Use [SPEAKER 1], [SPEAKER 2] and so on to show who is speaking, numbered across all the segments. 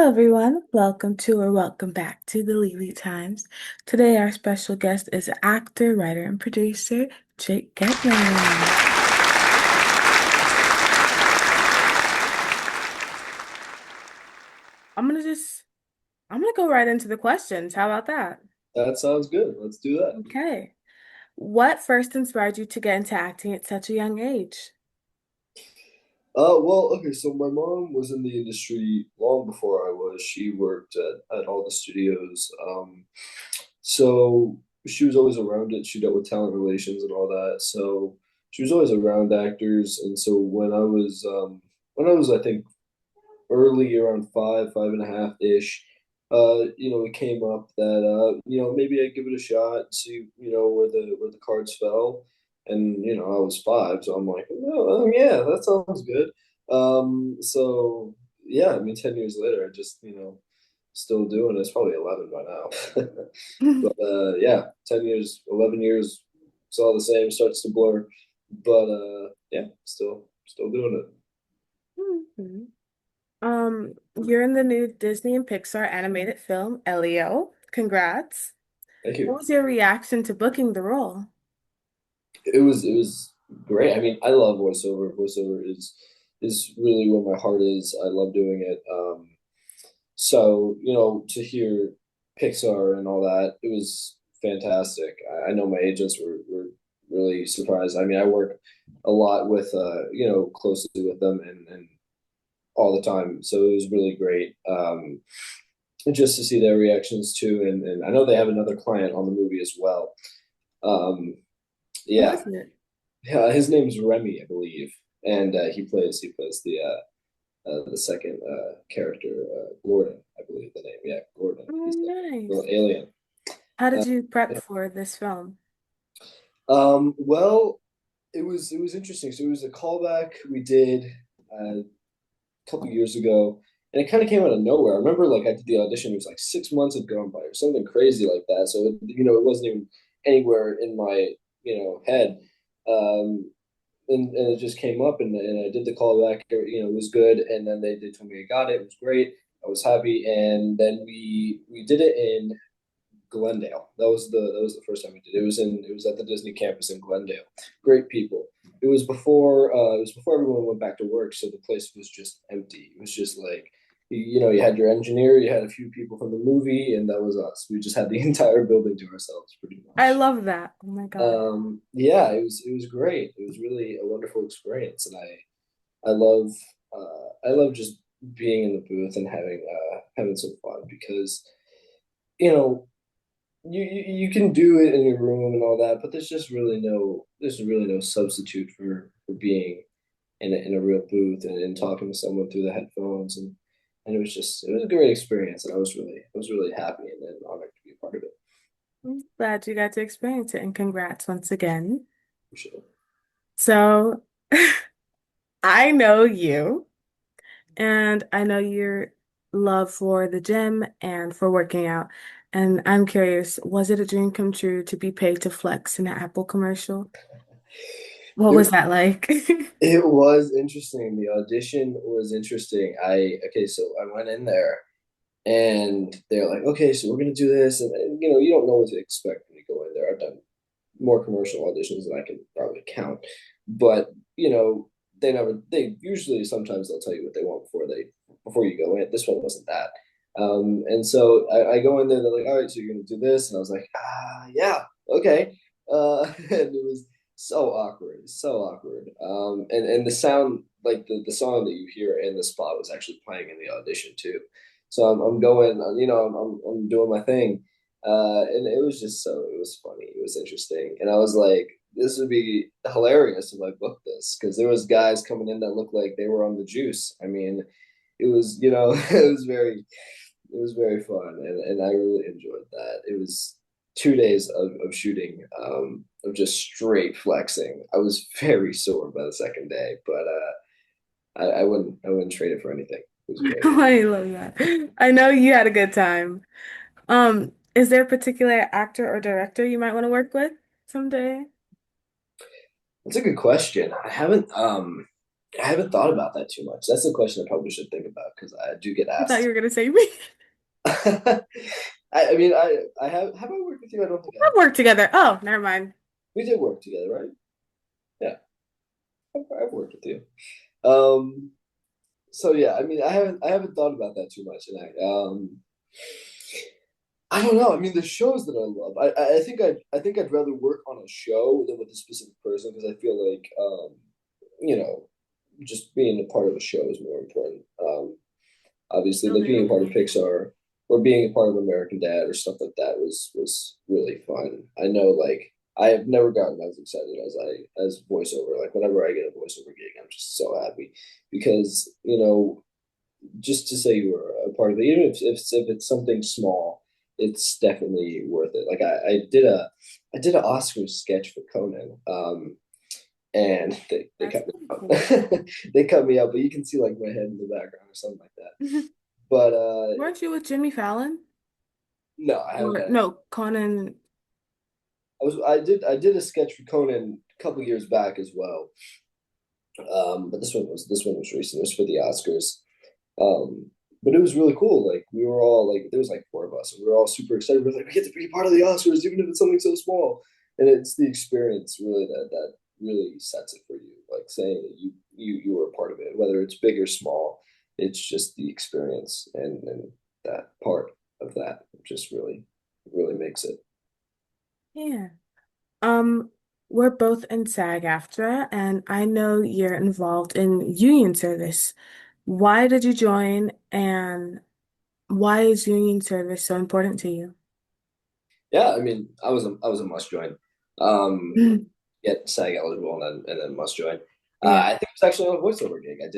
[SPEAKER 1] Hello, everyone. Welcome to or welcome back to the Lele Times. Today, our special guest is actor, writer, and producer Jake Getman. I'm gonna just, I'm gonna go right into the questions. How about that?
[SPEAKER 2] That sounds good. Let's do that.
[SPEAKER 1] Okay. What first inspired you to get into acting at such a young age?
[SPEAKER 2] Okay, so my mom was in the industry long before I was. She worked at all the studios. So she was always around it. She dealt with talent relations and all that. So she was always around actors. And so when I was, I think, early around five and a half ish, it came up that maybe I'd give it a shot and see, where the cards fell. And I was five, so I'm like, oh, yeah, that sounds good. So yeah, I mean, 10 years later, I just still doing it. It's probably 11 by now. But yeah, 10 years, 11 years, it's all the same. Starts to blur, but yeah, still doing it.
[SPEAKER 1] Mhm. you're in the new Disney and Pixar animated film, Elio. Congrats.
[SPEAKER 2] Thank
[SPEAKER 1] What
[SPEAKER 2] you.
[SPEAKER 1] was your reaction to booking the role?
[SPEAKER 2] It was great. I mean, I love voiceover. Voiceover is really where my heart is. I love doing it. So to hear Pixar and all that, it was fantastic. I know my agents were really surprised. I mean, I work a lot with closely with them and all the time, so it was really great. And just to see their reactions too, and I know they have another client on the movie as well. Um,
[SPEAKER 1] Who
[SPEAKER 2] yeah,
[SPEAKER 1] is it?
[SPEAKER 2] Yeah, his name's Remy, I believe, and he plays the second character, Gordon, I believe the name. Yeah, Gordon.
[SPEAKER 1] Oh,
[SPEAKER 2] He's the
[SPEAKER 1] nice.
[SPEAKER 2] little alien.
[SPEAKER 1] How
[SPEAKER 2] Uh,
[SPEAKER 1] did you prep
[SPEAKER 2] yeah.
[SPEAKER 1] for this film?
[SPEAKER 2] Well, it was interesting. So it was a callback we did a couple years ago, and it kind of came out of nowhere. I remember like I did the audition. It was like 6 months had gone by or something crazy like that. So it wasn't even anywhere in my head. Um, and it just came up and I did the callback, it was good. And then they told me I got it. It was great. I was happy. And then we did it in Glendale. That was the first time we did it. It was at the Disney campus in Glendale. Great people. It was before everyone went back to work, so the place was just empty. It was just like you had your engineer, you had a few people from the movie, and that was us. We just had the entire building to ourselves pretty
[SPEAKER 1] I
[SPEAKER 2] much.
[SPEAKER 1] love that. Oh my God.
[SPEAKER 2] Yeah, it was great. It was really a wonderful experience, and I love just being in the booth and having some fun because you know you can do it in your room and all that, but there's really no substitute for being in a real booth and talking to someone through the headphones, and it was a great experience, and I was really happy and honored to be a part of it
[SPEAKER 1] I'm glad you got to experience it and congrats once again.
[SPEAKER 2] for sure.
[SPEAKER 1] So I know you and I know your love for the gym and for working out. And I'm curious, was it a dream come true to be paid to flex in an Apple commercial? What was
[SPEAKER 2] It
[SPEAKER 1] that like?
[SPEAKER 2] it was interesting. The audition was interesting. So I went in there and they're like, okay, so we're gonna do this, and you don't know what to expect when you go in there. I've done more commercial auditions than I can probably count, but they usually sometimes they'll tell you what they want before you go in. This one wasn't that. And so I go in there, they're like, all right, so you're gonna do this, and I was like, yeah, okay. And it was so awkward. And the sound, like the song that you hear in the spot was actually playing in the audition too. So I'm going, I'm doing my thing, and it was funny, it was interesting, and I was like, this would be hilarious if I booked this because there was guys coming in that looked like they were on the juice. I mean, it was it was very fun, and I really enjoyed that. It was 2 days of shooting, of just straight flexing. I was very sore by the second day, but I wouldn't trade it for anything. It was great.
[SPEAKER 1] I love that. I know you had a good time. Is there a particular actor or director you might want to work with someday?
[SPEAKER 2] That's a good question. I haven't. I haven't thought about that too much. That's a question I probably should think about because I do get
[SPEAKER 1] I thought you
[SPEAKER 2] asked.
[SPEAKER 1] were gonna say me.
[SPEAKER 2] I mean, I have I worked with you? I don't think I
[SPEAKER 1] We've
[SPEAKER 2] have.
[SPEAKER 1] worked together. Oh, never mind.
[SPEAKER 2] We did work together, right? Yeah, I've worked with you. Um, so yeah, I mean, I haven't thought about that too much, and I don't know. I mean, the shows that I love, I think I'd rather work on a show than with a specific person because I feel like you know, just being a part of a show is more important. Obviously,
[SPEAKER 1] No,
[SPEAKER 2] like
[SPEAKER 1] they
[SPEAKER 2] being a part of
[SPEAKER 1] agree.
[SPEAKER 2] Pixar or being a part of American Dad or stuff like that was really fun. I know, like I have never gotten as excited as I as voiceover. Like whenever I get a voiceover gig, I'm just so happy because just to say you were a part of it, even if it's something small, it's definitely worth it. Like I did an Oscar sketch for Conan, and they
[SPEAKER 1] That's
[SPEAKER 2] cut me
[SPEAKER 1] pretty cool.
[SPEAKER 2] out. They cut me out, but you can see like my head in the background or something like that. But
[SPEAKER 1] Weren't you with Jimmy Fallon?
[SPEAKER 2] no, I haven't
[SPEAKER 1] Or
[SPEAKER 2] been.
[SPEAKER 1] no, Conan.
[SPEAKER 2] I did a sketch for Conan a couple years back as well. But this one was recent. It was for the Oscars. Um, but it was really cool. Like we were all like there was like four of us, and we were all super excited. We're like, we get to be part of the Oscars, even if it's something so small. And it's the experience really that really sets it for you. Like saying that you were a part of it, whether it's big or small. It's just the experience and that part of that just really makes it.
[SPEAKER 1] Yeah. Um, we're both in SAG-AFTRA, and I know you're involved in union service. Why did you join, and why is union service so important to you?
[SPEAKER 2] Yeah, I mean, I was a must join. Um, get SAG eligible and then must join.
[SPEAKER 1] Yeah.
[SPEAKER 2] I think it was actually on a voiceover gig. I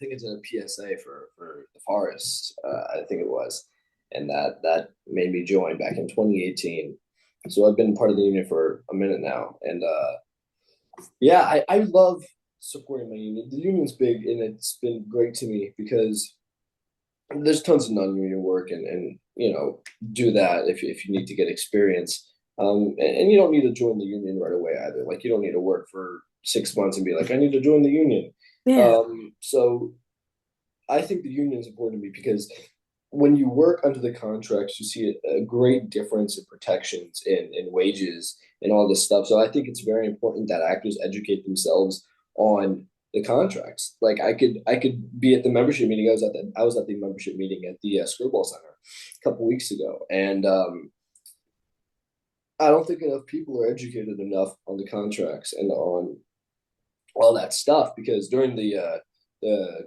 [SPEAKER 2] think I did a PSA for The Forest. I think it was, and that made me join back in 2018. So I've been part of the union for a minute now, and yeah, I love supporting my union. The union's big, and it's been great to me because there's tons of non-union work and do that if you need to get experience and you don't need to join the union right away either, like you don't need to work for 6 months and be like I need to join the union.
[SPEAKER 1] Yeah.
[SPEAKER 2] So I think the union is important to me because when you work under the contracts, you see a great difference in protections in wages and all this stuff. So I think it's very important that actors educate themselves on the contracts. Like I could be at the membership meeting. I was at the membership meeting at the Screwball Center a couple weeks ago, and I don't think enough people are educated enough on the contracts and on all that stuff because during the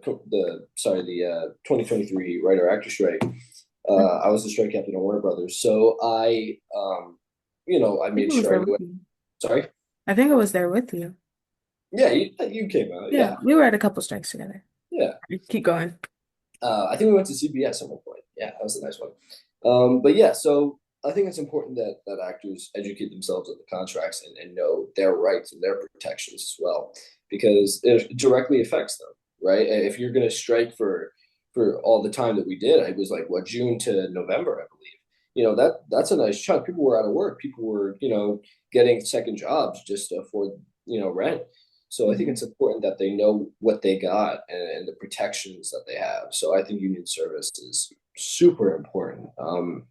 [SPEAKER 2] 2023 writer actor strike,
[SPEAKER 1] I
[SPEAKER 2] I was the strike captain of Warner Brothers, so I
[SPEAKER 1] think
[SPEAKER 2] made
[SPEAKER 1] it was
[SPEAKER 2] sure I
[SPEAKER 1] there with
[SPEAKER 2] knew.
[SPEAKER 1] you.
[SPEAKER 2] Sorry,
[SPEAKER 1] I think it was there with you.
[SPEAKER 2] yeah, you came out,
[SPEAKER 1] Yeah,
[SPEAKER 2] yeah,
[SPEAKER 1] we were at a couple strikes together.
[SPEAKER 2] yeah.
[SPEAKER 1] Keep going.
[SPEAKER 2] I think we went to CBS at one point. Yeah, that was a nice one. But yeah, so I think it's important that actors educate themselves on the contracts and know their rights and their protections as well, because it directly affects them, right? If you're going to strike for all the time that we did, it was like what June to November, I believe. That's a nice chunk. People were out of work. People were getting second jobs just to afford rent. So I think
[SPEAKER 1] Mhm.
[SPEAKER 2] it's important that they know what they got and the protections that they have. So I think union service is super important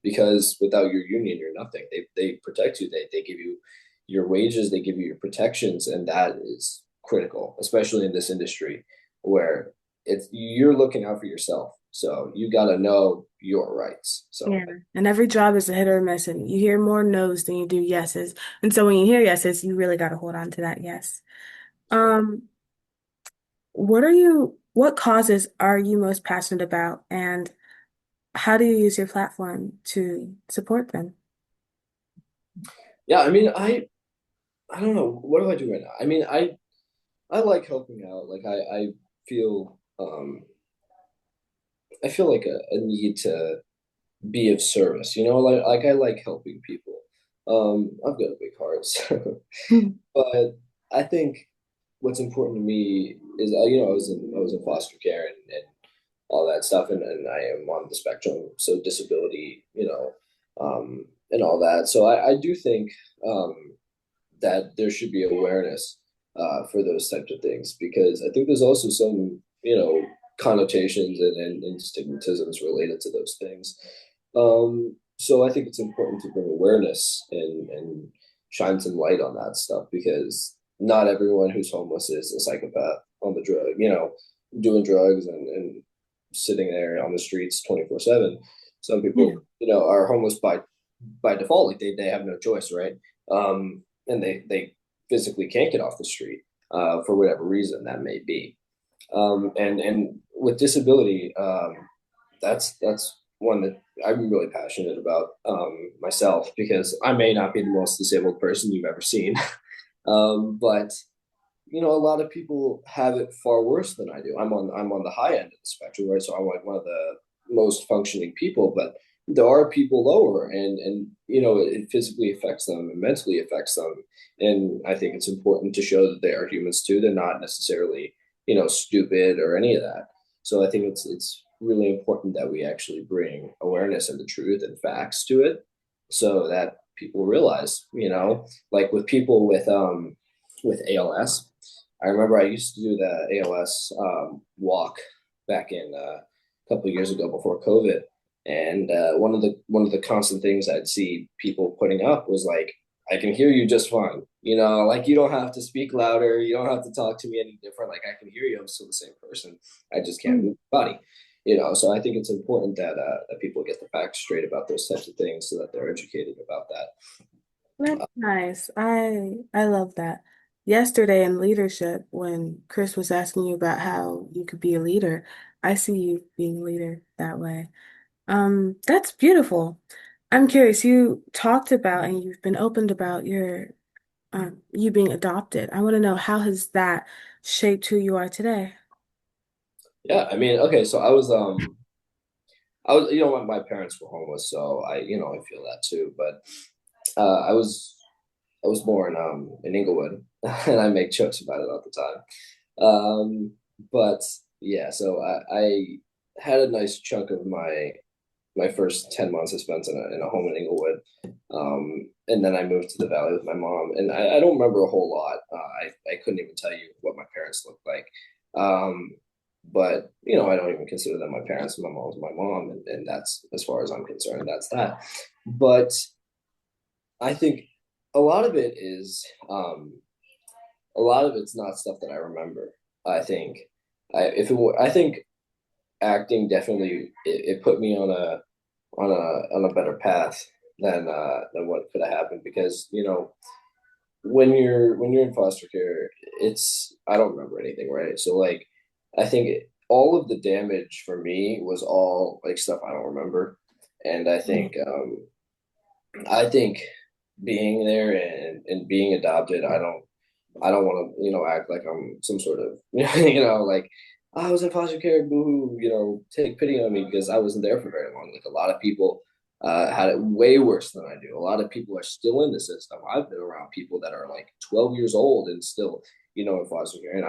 [SPEAKER 2] because without your union, you're nothing. They protect you. They give you your wages. They give you your protections, and that is critical, especially in this industry where it's you're looking out for yourself. So you got to know your rights. So
[SPEAKER 1] Yeah. And every job is a hit or miss, and you hear more no's than you do yeses. And so when you hear yeses, you really got to hold on to that yes. Um, what causes are you most passionate about, and how do you use your platform to support them?
[SPEAKER 2] yeah, I mean, I don't know what do I do right now. I mean, I like helping out. Like feel I feel like a need to be of service. Like I like helping people. I've got a big heart, so, but I think what's important to me is I was in foster care and all that stuff, and I am on the spectrum, so disability, and all that. So I do think that there should be awareness for those types of things, because I think there's also some, connotations and stigmatisms related to those things. So I think it's important to bring awareness and shine some light on that stuff, because not everyone who's homeless is a psychopath on the drug, doing drugs and sitting there on the streets 24/7. Some
[SPEAKER 1] Yeah.
[SPEAKER 2] people, are homeless by default, like they have no choice, right? And they physically can't get off the street for whatever reason that may be. And with disability, that's one that I'm really passionate about myself, because I may not be the most disabled person you've ever seen, but a lot of people have it far worse than I do. I'm on the high end of the spectrum, right? So I'm like one of the most functioning people, but there are people lower, and it physically affects them and mentally affects them. And I think it's important to show that they are humans too. They're not necessarily, stupid or any of that. So I think it's really important that we actually bring awareness and the truth and facts to it, so that people realize, like with people with ALS. I remember I used to do the ALS walk back in a couple of years ago before COVID, and one of the constant things I'd see people putting up was like, "I can hear you just fine." Like you don't have to speak louder, you don't have to talk to me any different. Like I can hear you, I'm still the same person. I just can't
[SPEAKER 1] Mm.
[SPEAKER 2] move my body. So I think it's important that people get the facts straight about those types of things, so that they're educated about that.
[SPEAKER 1] That's nice. I love that. Yesterday in leadership, when Chris was asking you about how you could be a leader, I see you being a leader that way. That's beautiful. I'm curious, you talked about and you've been opened about your you being adopted. I want to know, how has that shaped who you are today?
[SPEAKER 2] Yeah, I mean, okay, so I was, my parents were homeless, so I feel that too. But I was born in Inglewood, and I make jokes about it all the time. But yeah, so I had a nice chunk of my first 10 months I spent in a home in Inglewood, and then I moved to the Valley with my mom, and I don't remember a whole lot. I couldn't even tell you what my parents looked like. Um, but I don't even consider them my parents. My mom's my mom, and that's, as far as I'm concerned, that's that. But I think a lot of it is a lot of it's not stuff that I remember. I think I think acting definitely it put me on a better path than what could have happened, because when you're in foster care, it's I don't remember anything, right? So like I think all of the damage for me was all like stuff I don't remember. And I think being there and being adopted, I don't want to, act like I'm some sort of, like, "Oh, I was in foster care, boo, take pity on me," because I wasn't there for very long. Like a lot of people had it way worse than I do. A lot of people are still in the system. I've been around people that are like 12 years old and still, in foster care. And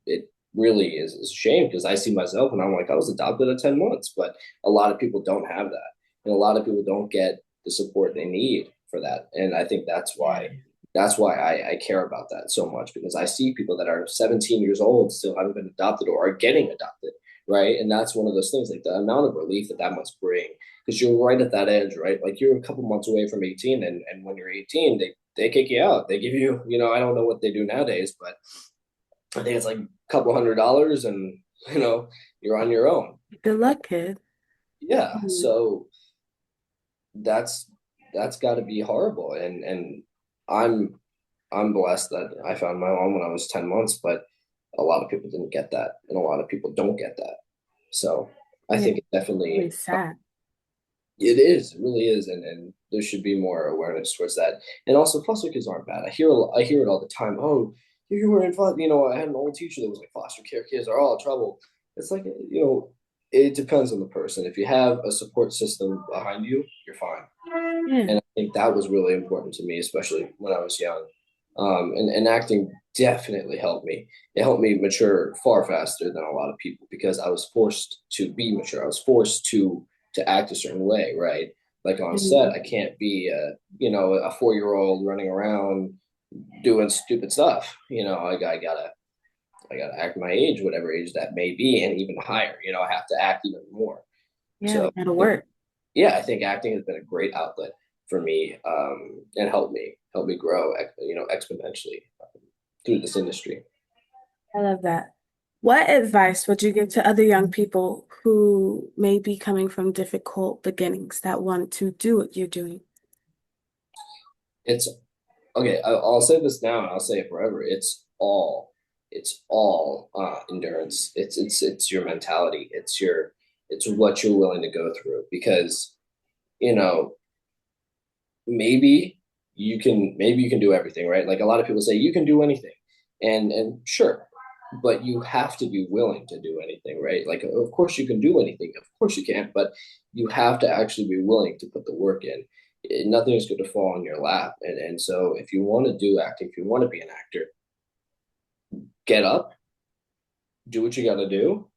[SPEAKER 2] it really is a shame, because I see myself and I'm like, I was adopted at 10 months, but a lot of people don't have that. And a lot of people don't get the support they need for that. And I think that's why I care about that so much, because I see people that are 17 years old still haven't been adopted or are getting adopted, right? And that's one of those things, like the amount of relief that must bring, because you're right at that edge, right? Like you're a couple months away from 18, and when you're 18, they kick you out. They give you, I don't know what they do nowadays, but I think it's like a couple $100, and you're on your own.
[SPEAKER 1] Good luck, kid.
[SPEAKER 2] Yeah,
[SPEAKER 1] Mm.
[SPEAKER 2] so that's that's got to be horrible, and I'm I'm blessed that I found my mom when I was 10 months, but a lot of people didn't get that, and a lot of people don't get that. So I
[SPEAKER 1] Yeah,
[SPEAKER 2] think it
[SPEAKER 1] really
[SPEAKER 2] definitely,
[SPEAKER 1] sad.
[SPEAKER 2] it really is, and there should be more awareness towards that. And also, foster kids aren't bad. I hear it all the time. "Oh, you were in foster." I had an old teacher that was like, "Foster care kids are all in trouble." It's like, it depends on the person. If you have a support system behind you, you're fine.
[SPEAKER 1] Yeah.
[SPEAKER 2] And I think that was really important to me, especially when I was young. And acting definitely helped me. It helped me mature far faster than a lot of people, because I was forced to be mature. I was forced to act a certain way, right? Like on set,
[SPEAKER 1] Mhm.
[SPEAKER 2] I can't be a 4-year old running around, doing stupid stuff. I gotta act my age, whatever age that may be, and even higher. I have to act even more.
[SPEAKER 1] Yeah,
[SPEAKER 2] So
[SPEAKER 1] you gotta
[SPEAKER 2] I think,
[SPEAKER 1] work.
[SPEAKER 2] yeah, I think acting has been a great outlet for me, and helped me grow, exponentially through this industry.
[SPEAKER 1] I love that. What advice would you give to other young people who may be coming from difficult beginnings that want to do what you're doing?
[SPEAKER 2] It's okay. I'll say this now, and I'll say it forever. It's all endurance. It's your mentality. It's what you're willing to go through because you know maybe you can do everything, right? Like a lot of people say you can do anything, and sure, but you have to be willing to do anything, right? Like of course you can do anything, of course you can, but you have to actually be willing to put the work in. Nothing is going to fall in your lap, and so if you want to do acting, if you want to be an actor, get up, do what you got to do,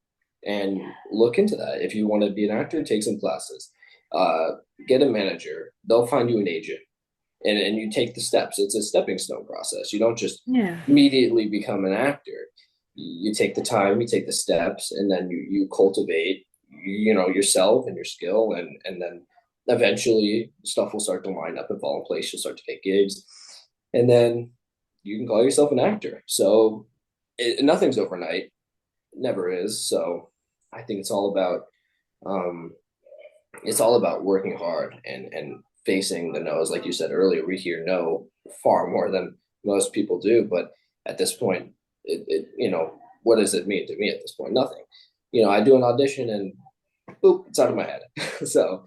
[SPEAKER 2] and look into that. If you want to be an actor, take some classes, uh, get a manager. They'll find you an agent, and you take the steps. It's a stepping stone process. You don't just
[SPEAKER 1] Yeah.
[SPEAKER 2] immediately become an actor. You take the time, you take the steps, and then you cultivate, yourself and your skill, and then eventually stuff will start to line up and fall in place. You'll start to get gigs, and then you can call yourself an actor. So nothing's overnight, it never is. So I think um, it's all about working hard and facing the no's. Like you said earlier, we hear no far more than most people do. But at this point, what does it mean to me at this point? Nothing. I do an audition and boop, it's out of my head. So,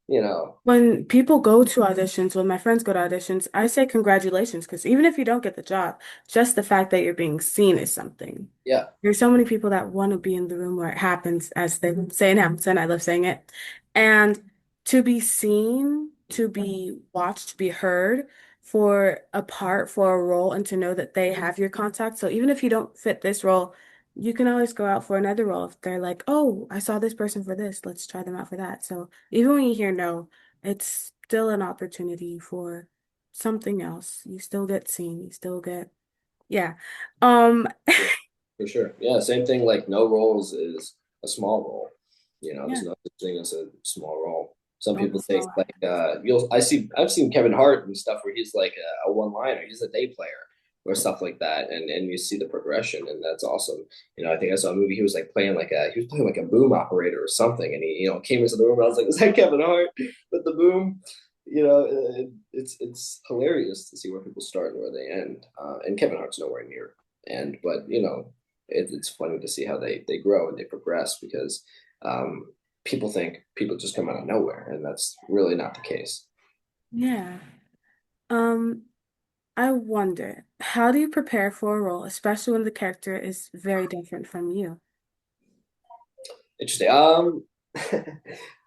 [SPEAKER 2] you know,
[SPEAKER 1] When people go to auditions, when my friends go to auditions, I say congratulations because even if you don't get the job, just the fact that you're being seen is something.
[SPEAKER 2] yeah,
[SPEAKER 1] There's so many people that want to be in the room where it happens, as they say in Hamilton. I love saying it. And to be seen, to be watched, to be heard for a part, for a role, and to know that they have your contact. So even if you don't fit this role, you can always go out for another role. If they're like, oh, I saw this person for this, let's try them out for that. So even when you hear no, it's still an opportunity for something else. You still get seen. You still get, yeah. Um,
[SPEAKER 2] yeah, for sure. Yeah, same thing. Like no roles is a small role. There's
[SPEAKER 1] yeah.
[SPEAKER 2] no such thing as a small role. Some
[SPEAKER 1] Don't
[SPEAKER 2] people
[SPEAKER 1] be
[SPEAKER 2] take
[SPEAKER 1] small.
[SPEAKER 2] like I've seen Kevin Hart and stuff where he's like a one liner. He's a day player or stuff like that, and you see the progression, and that's awesome. I think I saw a movie. He was playing like a boom operator or something, and he came into the room. And I was like, is that Kevin Hart with the boom? It's hilarious to see where people start and where they end. And Kevin Hart's nowhere near end, but it's funny to see how they grow and they progress because um, people think people just come out of nowhere, and that's really not the case.
[SPEAKER 1] Yeah. Um, I wonder, how do you prepare for a role, especially when the character is very different from you?
[SPEAKER 2] Interesting.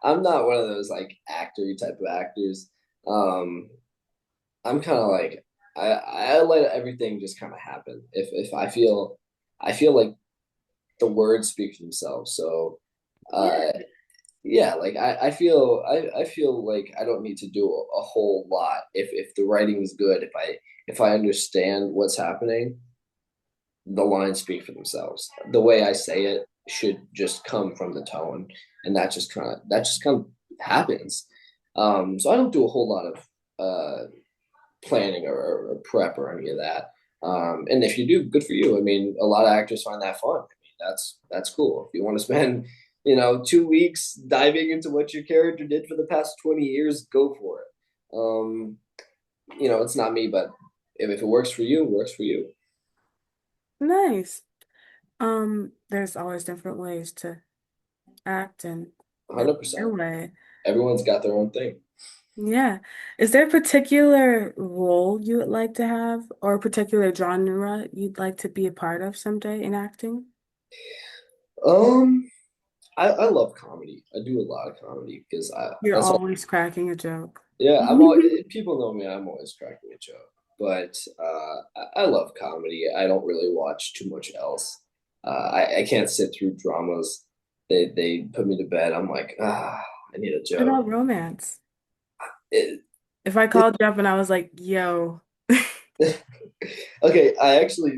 [SPEAKER 2] I'm not one of those like actory type of actors. Um, I'm kind of like I let everything just kind of happen. If I feel like the words speak for themselves. So
[SPEAKER 1] Yeah.
[SPEAKER 2] uh, yeah, like I feel like I don't need to do a whole lot if the writing is good, if I understand what's happening, the lines speak for themselves. The way I say it should just come from the tone, and that just kind of happens. So I don't do a whole lot of planning or prep or any of that. And if you do, good for you. I mean, a lot of actors find that fun. I mean, that's cool. If you want to spend 2 weeks diving into what your character did for the past 20 years, go for it. It's not me, but if it works for you, it works for you.
[SPEAKER 1] Nice. There's always different ways to act and your
[SPEAKER 2] 100%.
[SPEAKER 1] way.
[SPEAKER 2] Everyone's got their own thing.
[SPEAKER 1] Yeah. Is there a particular role you would like to have or a particular genre you'd like to be a part of someday in acting?
[SPEAKER 2] Um, I love comedy. I do a lot of comedy because I
[SPEAKER 1] You're
[SPEAKER 2] that's all.
[SPEAKER 1] always cracking a joke.
[SPEAKER 2] Yeah, I'm all people know me. I'm always cracking a joke, but I love comedy. I don't really watch too much else. I can't sit through dramas. They put me to bed. I'm like, I need a
[SPEAKER 1] What
[SPEAKER 2] joke.
[SPEAKER 1] about romance?
[SPEAKER 2] It,
[SPEAKER 1] If I
[SPEAKER 2] it,
[SPEAKER 1] called you up and I was like, yo,
[SPEAKER 2] Okay,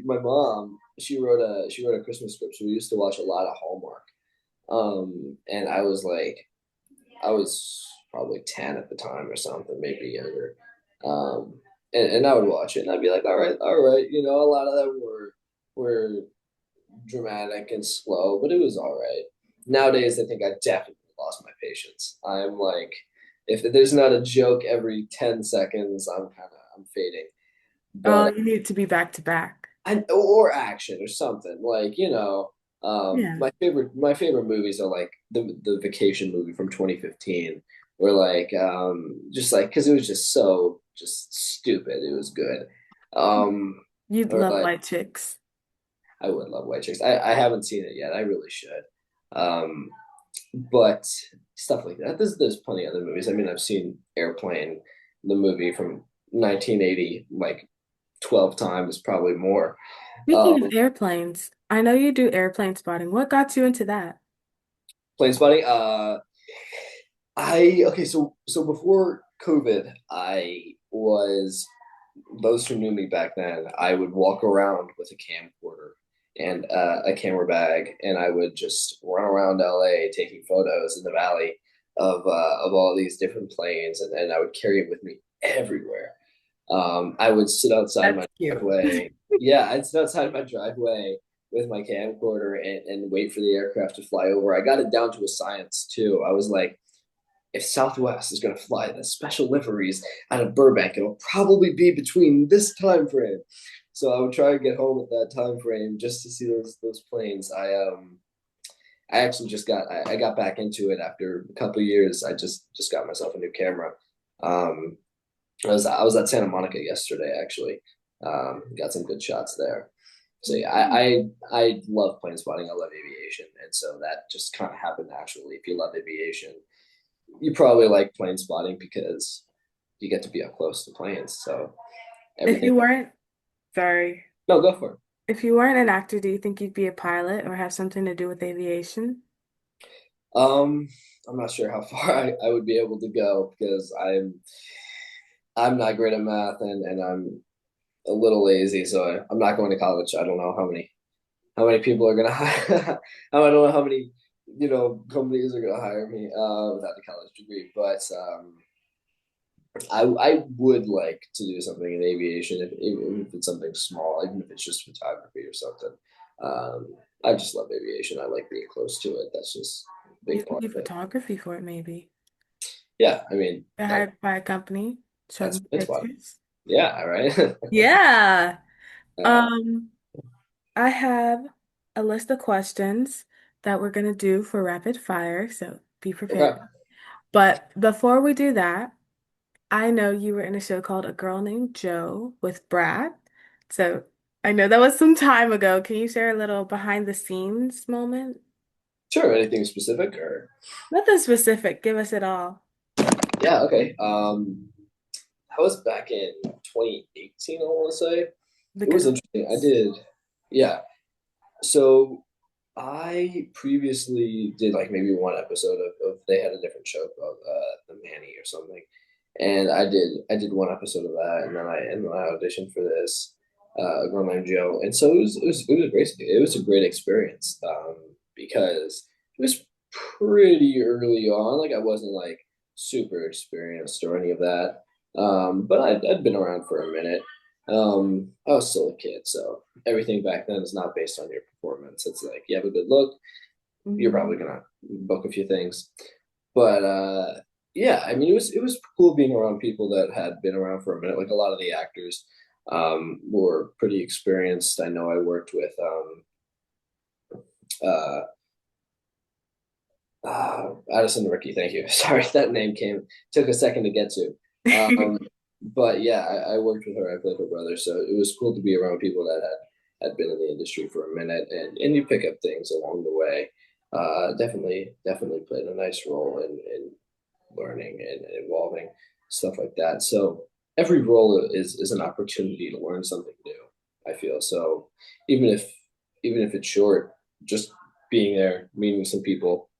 [SPEAKER 2] my mom, she wrote a Christmas script, so we used to watch a lot of Hallmark. And I was probably 10 at the time or something, maybe younger. Um, and I would watch it and I'd be like, all right, a lot of them were dramatic and slow, but it was all right. Nowadays, I think I definitely lost my patience. I'm like, if there's not a joke every 10 seconds, I'm fading.
[SPEAKER 1] Oh,
[SPEAKER 2] But
[SPEAKER 1] you need to be back to back.
[SPEAKER 2] or action or something like
[SPEAKER 1] Yeah.
[SPEAKER 2] my favorite movies are like the vacation movie from 2015 where like just like because it was just so just stupid it was good um
[SPEAKER 1] You'd
[SPEAKER 2] or
[SPEAKER 1] love
[SPEAKER 2] like
[SPEAKER 1] white chicks.
[SPEAKER 2] I would love White Chicks. I haven't seen it yet. I really should. um but stuff like that, there's plenty of other movies. I mean, I've seen Airplane, the movie from 1980, like 12 times, probably more.
[SPEAKER 1] Speaking of
[SPEAKER 2] um
[SPEAKER 1] airplanes, I know you do airplane spotting. What got you into that?
[SPEAKER 2] Plane spotting. I okay. So before COVID, I was those who knew me back then. I would walk around with a camcorder and a camera bag, and I would just run around LA taking photos in the valley of all these different planes, and I would carry it with me everywhere. I would sit outside
[SPEAKER 1] That's
[SPEAKER 2] my
[SPEAKER 1] cute.
[SPEAKER 2] driveway. Yeah, I'd sit outside my driveway with my camcorder and wait for the aircraft to fly over. I got it down to a science too. I was like, if Southwest is going to fly the special liveries out of Burbank, it'll probably be between this time frame. So I would try to get home at that time frame just to see those planes. I actually I got back into it after a couple of years. I just got myself a new camera. Um, I was at Santa Monica yesterday actually. Got some good shots there. So yeah, I love plane spotting. I love aviation, and so that just kind of happened naturally. If you love aviation, you probably like plane spotting because you get to be up close to planes. So
[SPEAKER 1] If
[SPEAKER 2] everything.
[SPEAKER 1] you weren't, sorry,
[SPEAKER 2] No, go for it.
[SPEAKER 1] if you weren't an actor, do you think you'd be a pilot or have something to do with aviation?
[SPEAKER 2] Um, I'm not sure how far I would be able to go because I'm not great at math and I'm a little lazy, so I'm not going to college. I don't know how many people are gonna hire. I don't know how many companies are gonna hire me without a college degree. But I would like to do something in aviation, even if it's something small, even if it's just photography or something. I just love aviation. I like being close to it. That's just a
[SPEAKER 1] You
[SPEAKER 2] big
[SPEAKER 1] could
[SPEAKER 2] part
[SPEAKER 1] do
[SPEAKER 2] of it.
[SPEAKER 1] photography for it, maybe.
[SPEAKER 2] Yeah, I mean
[SPEAKER 1] Get hired by a company, show
[SPEAKER 2] that's
[SPEAKER 1] them
[SPEAKER 2] it's fun.
[SPEAKER 1] pictures.
[SPEAKER 2] Yeah, right.
[SPEAKER 1] Yeah.
[SPEAKER 2] uh,
[SPEAKER 1] Um, I have a list of questions that we're gonna do for rapid fire, so be prepared.
[SPEAKER 2] okay,
[SPEAKER 1] But before we do that, I know you were in a show called A Girl Named Joe with Brad. So I know that was some time ago. Can you share a little behind the scenes moment?
[SPEAKER 2] sure. Anything specific or
[SPEAKER 1] Nothing specific. Give us it all.
[SPEAKER 2] yeah, okay. That was back in 2018. I want to say
[SPEAKER 1] The
[SPEAKER 2] it was
[SPEAKER 1] good
[SPEAKER 2] interesting. I
[SPEAKER 1] ones.
[SPEAKER 2] did, yeah. So I previously did like maybe one episode of they had a different show called The Manny or something, and I did one episode of that, and then I auditioned for this a girl named Joe, and so it was great. It was a great experience because it was pretty early on. Like I wasn't like super experienced or any of that, but I'd been around for a minute. I was still a kid, so everything back then is not based on your performance. It's like you have a good look, you're
[SPEAKER 1] Mhm.
[SPEAKER 2] probably gonna book a few things. But yeah, I mean, it was cool being around people that had been around for a minute. Like a lot of the actors were pretty experienced. I know I worked with uh, Addison Ricky. Thank you. Sorry, that name took a second to get to. Um, but yeah, I worked with her. I played her brother, so it was cool to be around people that had been in the industry for a minute, and you pick up things along the way. Definitely played a nice role in learning and evolving stuff like that. So every role is an opportunity to learn something new. I feel so even if even if it's short, just being there, meeting some people,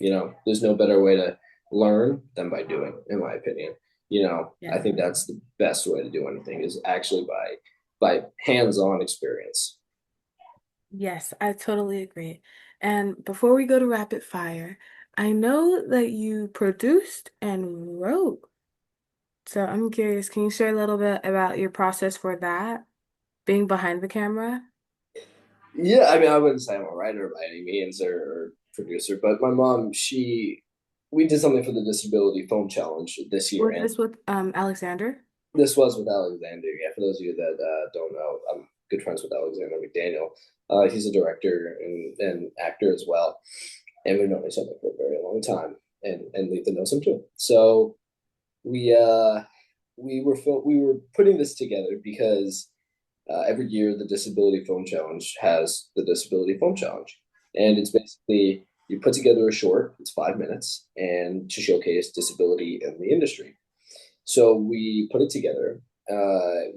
[SPEAKER 2] there's no better way to learn than by doing, in my opinion. I think
[SPEAKER 1] Yeah.
[SPEAKER 2] that's the best way to do anything is actually by by hands-on experience.
[SPEAKER 1] Yes, I totally agree. And before we go to rapid fire, I know that you produced and wrote. So I'm curious, can you share a little bit about your process for that, being behind the camera?
[SPEAKER 2] Yeah, I mean, I wouldn't say I'm a writer by any means or producer, but my mom, we did something for the Disability Film Challenge this year,
[SPEAKER 1] Was
[SPEAKER 2] and
[SPEAKER 1] this with Alexander?
[SPEAKER 2] this was with Alexander. Yeah, for those of you that don't know, I'm good friends with Alexander McDaniel. He's a director and actor as well, and we've known each other for a very long time, and Letha knows him too. So we uh, we were putting this together because every year the Disability Film Challenge has the Disability Film Challenge, and it's basically you put together a short. It's 5 minutes, and to showcase disability in the industry. So we put it together.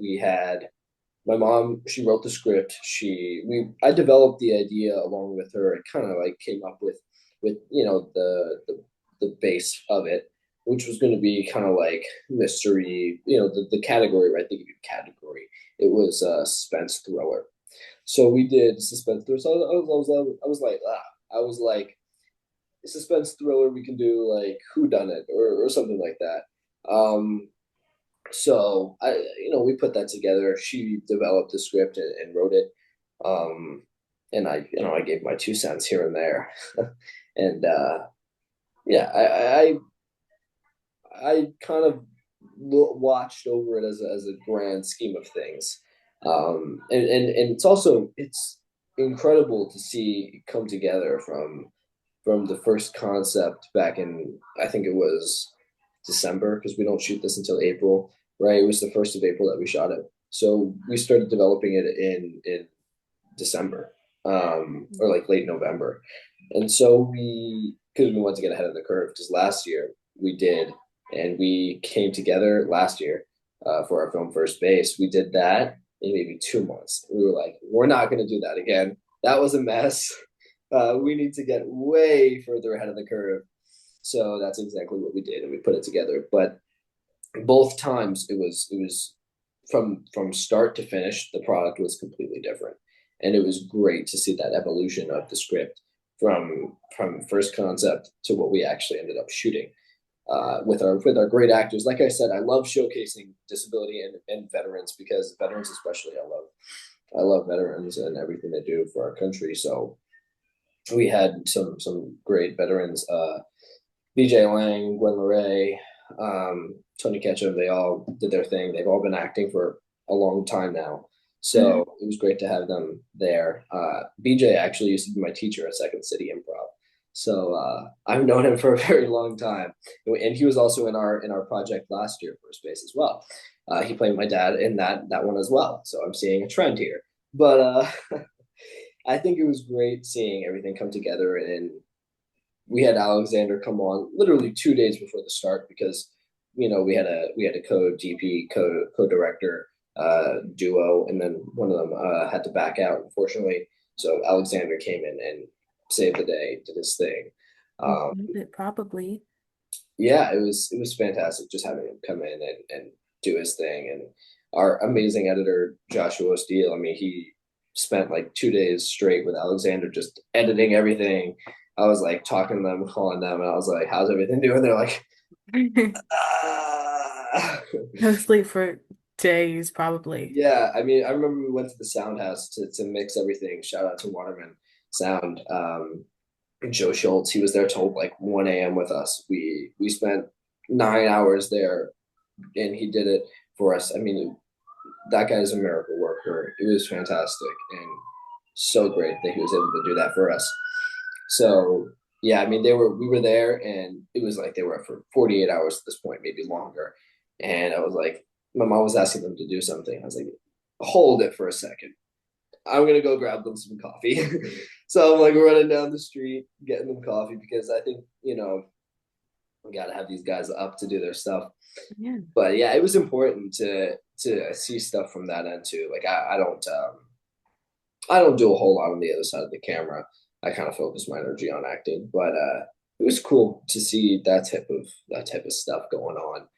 [SPEAKER 2] We had my mom. She wrote the script. I developed the idea along with her. It kind of like came up with the base of it, which was going to be kind of like mystery. The category, right? Think of category. It was suspense thriller. So we did suspense thriller. So I was like suspense thriller. We can do like who done it or something like that. Um, so we put that together. She developed the script and wrote it, um, and I gave my 2 cents here and there, and yeah, I kind of watched over it as a grand scheme of things, and it's incredible to see it come together from the first concept back in I think it was December because we don't shoot this until April, right? It was the 1st of April that we shot it. So we started developing it in December, or like late November. And so because we wanted to get ahead of the curve, because last year we did, and we came together last year for our film First Base. We did that in maybe 2 months. We were like, we're not going to do that again. That was a mess. We need to get way further ahead of the curve. So that's exactly what we did, and we put it together. But both times it was from start to finish, the product was completely different, and it was great to see that evolution of the script from first concept to what we actually ended up shooting with our great actors. Like I said, I love showcasing disability and veterans because veterans, especially, I love veterans and everything they do for our country. So we had some great veterans. BJ Lang, Gwen Leray, Tony Ketchum, they all did their thing. They've all been acting for a long time now. So
[SPEAKER 1] Mhm.
[SPEAKER 2] it was great to have them there. BJ actually used to be my teacher at Second City Improv. So I've known him for a very long time. And he was also in our project last year for Space as well. He played my dad in that one as well. So I'm seeing a trend here. But I think it was great seeing everything come together, and we had Alexander come on literally 2 days before the start because we had a co-DP co-director duo, and then one of them had to back out unfortunately. So Alexander came in and saved the day, did his thing.
[SPEAKER 1] You
[SPEAKER 2] Um,
[SPEAKER 1] killed it, probably.
[SPEAKER 2] yeah, it was fantastic just having him come in and do his thing. And our amazing editor Joshua Steele, I mean, he spent like 2 days straight with Alexander just editing everything. I was like talking to them, calling them, and I was like, "How's everything doing?" They're like, "Ah."
[SPEAKER 1] No sleep for days, probably.
[SPEAKER 2] Yeah, I mean, I remember we went to the sound house to mix everything. Shout out to Waterman Sound. Joe Schultz, he was there till like 1 a.m. with us. We spent 9 hours there, and he did it for us. I mean, that guy's a miracle worker. It was fantastic and so great that he was able to do that for us. So yeah, I mean, we were there, and it was like they were up for 48 hours at this point, maybe longer. And I was like, my mom was asking them to do something. I was like, hold it for a second. I'm gonna go grab them some coffee. So I'm like running down the street, getting them coffee because I think we gotta have these guys up to do their stuff.
[SPEAKER 1] Yeah.
[SPEAKER 2] But yeah, it was important to see stuff from that end too. Like I don't do a whole lot on the other side of the camera. I kind of focus my energy on acting, but it was cool to see that type of stuff going on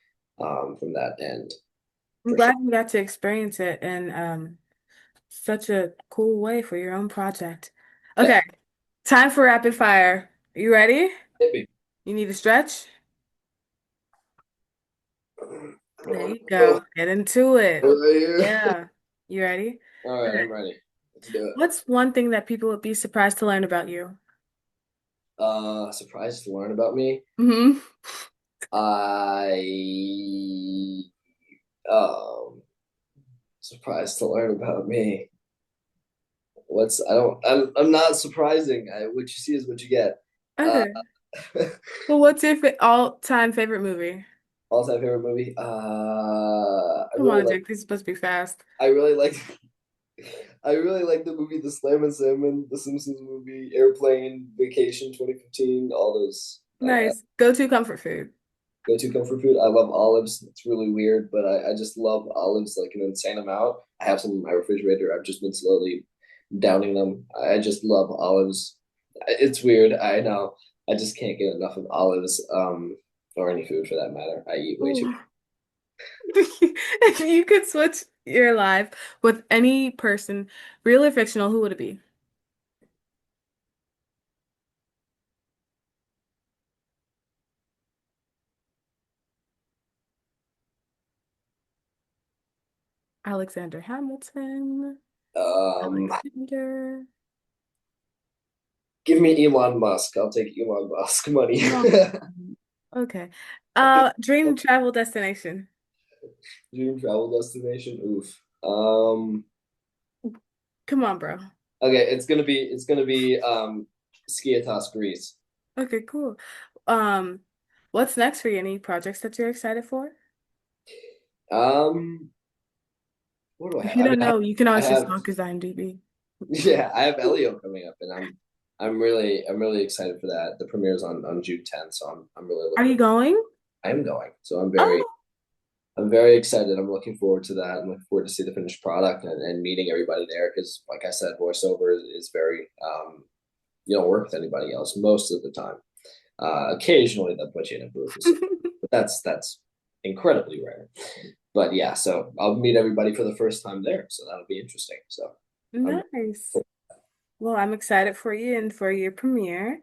[SPEAKER 2] from that end.
[SPEAKER 1] I'm
[SPEAKER 2] for sure.
[SPEAKER 1] glad you got to experience it in such a cool way for your own project.
[SPEAKER 2] Yeah,
[SPEAKER 1] Okay, time for rapid fire. You ready?
[SPEAKER 2] maybe.
[SPEAKER 1] You need to stretch?
[SPEAKER 2] Come
[SPEAKER 1] There
[SPEAKER 2] on.
[SPEAKER 1] you
[SPEAKER 2] Oh,
[SPEAKER 1] go. Get into it.
[SPEAKER 2] right here.
[SPEAKER 1] Yeah. You ready?
[SPEAKER 2] All right,
[SPEAKER 1] Okay.
[SPEAKER 2] I'm ready. Let's do it.
[SPEAKER 1] What's one thing that people would be surprised to learn about you?
[SPEAKER 2] Surprised to learn about me.
[SPEAKER 1] Hmm.
[SPEAKER 2] I um surprised to learn about me. What's I don't I'm not surprising. What you see is what you get. Uh,
[SPEAKER 1] Okay. Well, what's your all-time favorite movie?
[SPEAKER 2] all-time favorite movie.
[SPEAKER 1] Come on, Jake. This is supposed to be fast.
[SPEAKER 2] I really like I really like the movie The Slam and Salmon, The Simpsons movie, Airplane, Vacation 2015, all those.
[SPEAKER 1] Nice. Go-to comfort food.
[SPEAKER 2] Go-to comfort food. I love olives. It's really weird, but I just love olives like an insane amount. I have some in my refrigerator. I've just been slowly downing them. I just love olives. It's weird. I know. I just can't get enough of olives, or any food for that matter. I eat way too.
[SPEAKER 1] Ooh. If you could switch your life with any person, real or fictional, who would it be? Alexander Hamilton.
[SPEAKER 2] Um,
[SPEAKER 1] Alexander.
[SPEAKER 2] Give me Elon Musk. I'll take Elon Musk money.
[SPEAKER 1] No. Okay. Dream travel destination.
[SPEAKER 2] Dream travel destination. Oof.
[SPEAKER 1] Come on, bro.
[SPEAKER 2] Okay, it's gonna be Skiatos, Greece.
[SPEAKER 1] Okay, cool. Um, what's next for you? Any projects that you're excited for?
[SPEAKER 2] Um, what do I
[SPEAKER 1] If
[SPEAKER 2] have?
[SPEAKER 1] you
[SPEAKER 2] I mean,
[SPEAKER 1] don't know, you can
[SPEAKER 2] I
[SPEAKER 1] always just
[SPEAKER 2] have
[SPEAKER 1] stalk his IMDb.
[SPEAKER 2] yeah, I have Elio coming up, and I'm really excited for that. The premiere's on June 10th, so I'm really
[SPEAKER 1] Are
[SPEAKER 2] looking.
[SPEAKER 1] you going?
[SPEAKER 2] I am going, so
[SPEAKER 1] Oh,
[SPEAKER 2] I'm very excited. I'm looking forward to that. I'm looking forward to see the finished product and meeting everybody there because, like I said, voiceover is very you don't work with anybody else most of the time. Occasionally they'll put you in a booth, but that's incredibly rare. But yeah, so I'll meet everybody for the first time there, so that'll be interesting. So I'm
[SPEAKER 1] nice. Well, I'm excited for you and for your premiere.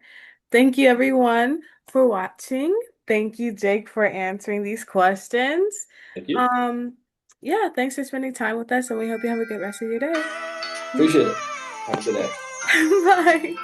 [SPEAKER 1] Thank you, everyone, for watching. Thank you, Jake, for answering these questions.
[SPEAKER 2] thank you.
[SPEAKER 1] Um, yeah, thanks for spending time with us, and we hope you have a good rest of your day.
[SPEAKER 2] Appreciate it. Have a good day.
[SPEAKER 1] Bye.